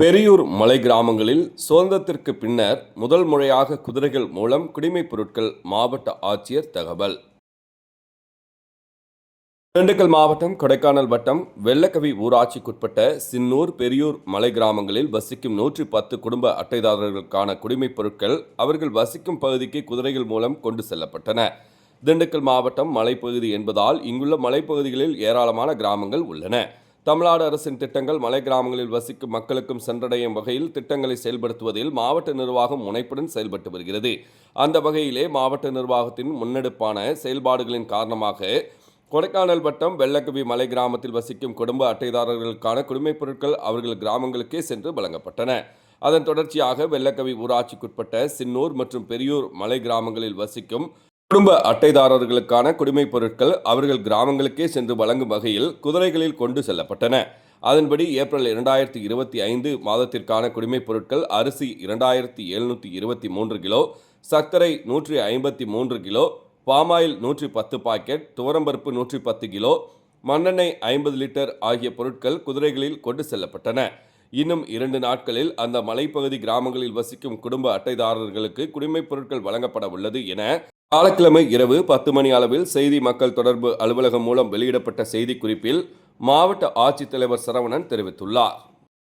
பெரியூர் மலை கிராமங்களில் சுதந்திரத்திற்கு பின்னர் முதல் முறையாக குதிரைகள் மூலம் குடிமைப் பொருட்கள். மாவட்ட ஆட்சியர் தகவல். திண்டுக்கல் மாவட்டம் கொடைக்கானல் வட்டம் வெள்ளக்கவி ஊராட்சிக்குட்பட்ட சின்னூர், பெரியூர் மலை கிராமங்களில் வசிக்கும் 110 குடும்ப அட்டைதாரர்களுக்கான குடிமைப் பொருட்கள் அவர்கள் வசிக்கும் பகுதிக்கு குதிரைகள் மூலம் கொண்டு செல்லப்பட்டன. திண்டுக்கல் மாவட்டம் மலைப்பகுதி என்பதால் இங்குள்ள மலைப்பகுதிகளில் ஏராளமான கிராமங்கள் உள்ளன. தமிழ்நாடு அரசின் திட்டங்கள் மலை கிராமங்களில் வசிக்கும் மக்களுக்கும் சென்றடையும் வகையில் திட்டங்களை செயல்படுத்துவதில் மாவட்ட நிர்வாகம் முனைப்புடன் செயல்பட்டு வருகிறது. அந்த வகையிலே மாவட்ட நிர்வாகத்தின் முன்னெடுப்பான செயல்பாடுகளின் காரணமாக கொடைக்கானல் வட்டம் வெள்ளக்கவி மலை கிராமத்தில் வசிக்கும் குடும்ப அட்டைதாரர்களுக்கான குடிமைப் பொருட்கள் அவர்கள் கிராமங்களுக்கே சென்று வழங்கப்பட்டன. அதன் தொடர்ச்சியாக வெள்ளக்கவி ஊராட்சிக்குட்பட்ட சின்னூர் மற்றும் பெரியூர் மலை கிராமங்களில் வசிக்கும் குடும்ப அட்டைதாரர்களுக்கான குடிமைப் பொருட்கள் அவர்கள் கிராமங்களுக்கே சென்று வழங்கும் வகையில் குதிரைகளில் கொண்டு செல்லப்பட்டன. அதன்படி ஏப்ரல் 2025 மாதத்திற்கான குடிமைப் பொருட்கள் அரிசி 2723 கிலோ, சர்க்கரை 153 கிலோ, பாமாயில் 110 பாக்கெட், துவரம்பருப்பு 110 கிலோ, மண்ணெண்ணெய் 50 லிட்டர் ஆகிய பொருட்கள் குதிரைகளில் கொண்டு செல்லப்பட்டன. இன்னும் 2 நாட்களில் அந்த மலைப்பகுதி கிராமங்களில் வசிக்கும் குடும்ப அட்டைதாரர்களுக்கு குடிமைப் பொருட்கள் வழங்கப்பட உள்ளது என வியாழக்கிழமை இரவு 10 மணி அளவில் செய்தி மக்கள் தொடர்பு அலுவலகம் மூலம் வெளியிடப்பட்ட செய்திக்குறிப்பில் மாவட்ட ஆட்சித்தலைவர் சரவணன் தெரிவித்துள்ளார்.